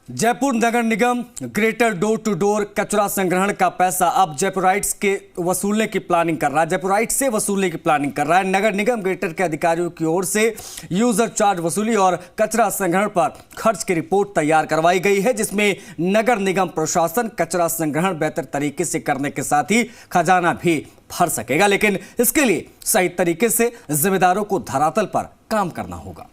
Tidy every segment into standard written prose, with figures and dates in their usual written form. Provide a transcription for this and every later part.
जयपुर नगर निगम greater door to door कचरा संग्रहण का पैसा अब जयपुराइट्स के वसूलने की प्लानिंग कर रहा है। जयपुराइट्स से वसूलने की प्लानिंग कर रहा है। नगर निगम ग्रेटर के अधिकारियों की ओर से यूजर चार्ज वसूली और कचरा संग्रहण पर खर्च की रिपोर्ट तैयार करवाई गई है, जिसमें नगर निगम प्रशासन कचरा संग्रहण बेहतर तरीके से करने के साथ ही खजाना भी भर सकेगा, लेकिन इसके लिए सही तरीके से जिम्मेदारों को धरातल पर काम करना होगा।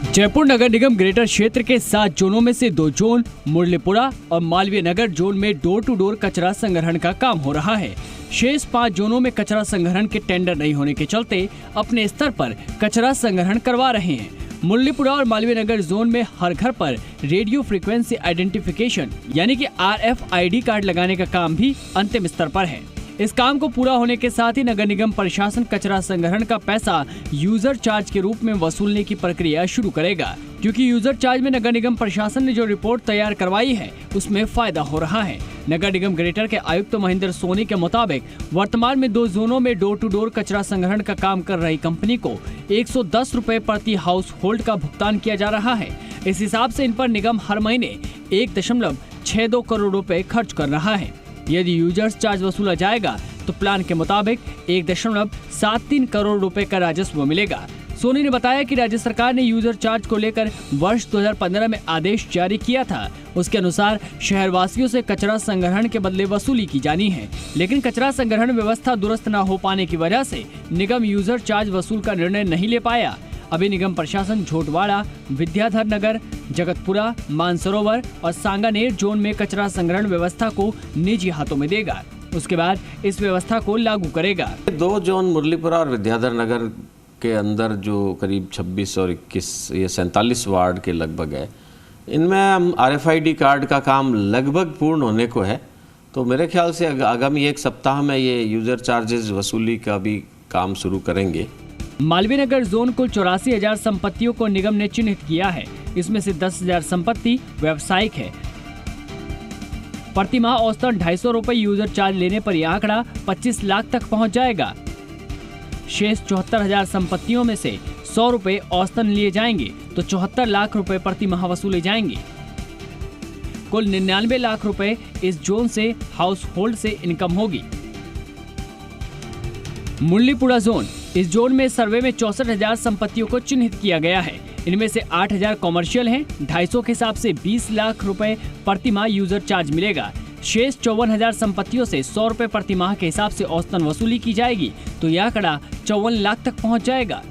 जयपुर नगर निगम ग्रेटर क्षेत्र के 7 जोनों में से 2 जोन मुरलीपुरा और मालवीय नगर जोन में डोर टू डोर कचरा संग्रहण का काम हो रहा है। शेष 5 जोनों में कचरा संग्रहण के टेंडर नहीं होने के चलते अपने स्तर पर कचरा संग्रहण करवा रहे हैं। मुरलीपुरा और मालवीय नगर जोन में हर घर पर रेडियो फ्रीक्वेंसी आइडेंटिफिकेशन यानी कि RFID कार्ड लगाने का काम भी अंतिम स्तर पर है। इस काम को पूरा होने के साथ ही नगर निगम प्रशासन कचरा संग्रहण का पैसा यूजर चार्ज के रूप में वसूलने की प्रक्रिया शुरू करेगा, क्योंकि यूजर चार्ज में नगर निगम प्रशासन ने जो रिपोर्ट तैयार करवाई है उसमें फायदा हो रहा है। नगर निगम ग्रेटर के आयुक्त महेंद्र सोनी के मुताबिक वर्तमान में 2 जोनों में डोर टू डोर कचरा संग्रहण का काम कर रही कंपनी को 110 रुपए प्रति हाउस होल्ड का भुगतान किया जा रहा है। इस हिसाब से इन पर निगम हर महीने 1.62 करोड़ रुपए खर्च कर रहा है। यदि यूजर्स चार्ज वसूला जाएगा तो प्लान के मुताबिक 1.73 करोड़ रुपए का राजस्व मिलेगा। सोनी ने बताया कि राज्य सरकार ने यूजर चार्ज को लेकर वर्ष 2015 में आदेश जारी किया था। उसके अनुसार शहरवासियों से कचरा संग्रहण के बदले वसूली की जानी है, लेकिन कचरा संग्रहण व्यवस्था दुरुस्त न हो पाने की वजह से निगम यूजर चार्ज वसूल का निर्णय नहीं ले पाया। अभी निगम प्रशासन झोटवाड़ा, विद्याधर नगर, जगतपुरा, मानसरोवर और सांगानेर जोन में कचरा संग्रहण व्यवस्था को निजी हाथों में देगा। उसके बाद इस व्यवस्था को लागू करेगा। 2 जोन मुरलीपुरा और विद्याधर नगर के अंदर जो करीब 26 और 21 ये 47 वार्ड के लगभग है, इनमें हम RFID कार्ड का काम लगभग पूर्ण होने को है। तो मेरे ख्याल से आगामी 1 सप्ताह में ये यूजर चार्जेस वसूली का भी काम शुरू करेंगे। मालवीय नगर जोन कुल 84,000 संपत्तियों को निगम ने चिन्हित किया है। इसमें से 10,000 संपत्ति व्यावसायिक है। प्रति माह औसतन 250 रुपए यूजर चार्ज लेने पर यह आंकड़ा 25 लाख तक पहुंच जाएगा। शेष 74,000 संपत्तियों में से 100 रुपए औसतन लिए जाएंगे तो 74 लाख रुपए प्रति माह वसूले जाएंगे। कुल 99 लाख रुपए इस जोन से हाउस होल्ड से इनकम होगी। मुरलीपुरा जोन, इस जोन में सर्वे में 64,000 संपत्तियों को चिन्हित किया गया है। इनमें से 8,000 कॉमर्शियल हैं। 250 के हिसाब से 20 लाख रुपए प्रति माह यूजर चार्ज मिलेगा। शेष 54,000 संपत्तियों से 100 रुपए प्रति माह के हिसाब से औसतन वसूली की जाएगी तो यह आंकड़ा 54 लाख तक पहुंच जाएगा।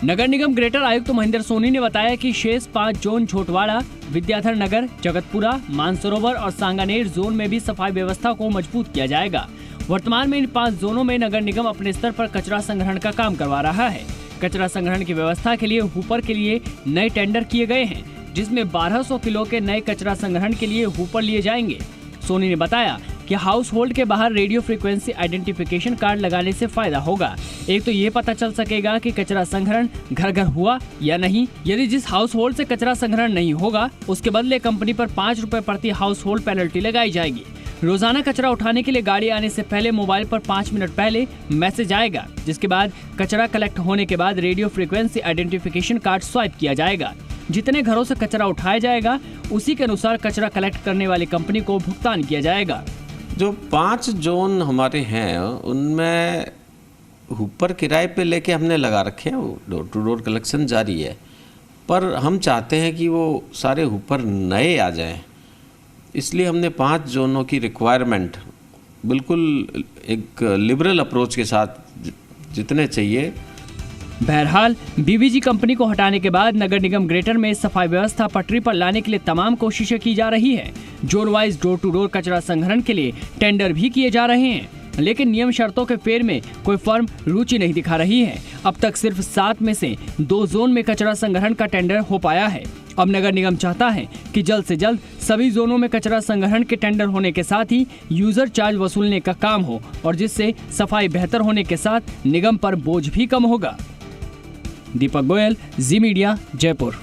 नगर निगम ग्रेटर आयुक्त महेंद्र सोनी ने बताया कि शेष 5 जोन झोटवाड़ा, विद्याधर नगर, जगतपुरा, मानसरोवर और सांगानेर जोन में भी सफाई व्यवस्था को मजबूत किया जाएगा। वर्तमान में इन 5 जोनों में नगर निगम अपने स्तर पर कचरा संग्रहण का काम करवा रहा है। कचरा संग्रहण की व्यवस्था के लिए हुपर के लिए नए टेंडर किए गए हैं, जिसमें 1200 किलो के नए कचरा संग्रहण के लिए हुपर लिए जाएंगे। सोनी ने बताया कि हाउस होल्ड के बाहर रेडियो फ्रीक्वेंसी आइडेंटिफिकेशन कार्ड लगाने से फायदा होगा। एक तो ये पता चल सकेगा कि कचरा संग्रहण घर घर हुआ या नहीं। यदि जिस हाउस होल्ड से कचरा संग्रहण नहीं होगा उसके बदले कंपनी पर 5 रुपए प्रति हाउस होल्ड पेनल्टी लगाई जाएगी। रोजाना कचरा उठाने के लिए गाड़ी आने से पहले मोबाइल पर 5 मिनट पहले मैसेज आएगा, जिसके बाद कचरा कलेक्ट होने के बाद radio frequency identification card swipe किया जाएगा। जितने घरों से कचरा उठाया जाएगा उसी के अनुसार कचरा कलेक्ट करने वाली कंपनी को भुगतान किया जाएगा। जो 5 जोन हमारे हैं उनमें हुपर किराए पे लेके हमने लगा रखे हैं। वो डोर टू डोर कलेक्शन जारी है, पर हम चाहते हैं कि वो सारे हुपर नए आ जाएं। इसलिए हमने 5 जोनों की रिक्वायरमेंट बिल्कुल एक लिबरल अप्रोच के साथ जितने चाहिए। बहरहाल बीबीजी कंपनी को हटाने के बाद नगर निगम ग्रेटर में सफाई व्यवस्था पटरी पर लाने के लिए तमाम कोशिशें की जा रही है। Zone wise door to door कचरा संग्रहण के लिए टेंडर भी किए जा रहे हैं, लेकिन नियम शर्तों के फेर में कोई फर्म रुचि नहीं दिखा रही है। अब तक सिर्फ 7 में से 2 जोन में कचरा संग्रहण का टेंडर हो पाया है। अब नगर निगम चाहता है कि जल्द से जल्द सभी जोनों में कचरा संग्रहण के टेंडर होने के साथ ही यूजर चार्ज वसूलने का काम हो, और जिससे सफाई बेहतर होने के साथ निगम पर बोझ भी कम होगा। दीपक गोयल, जी मीडिया, जयपुर।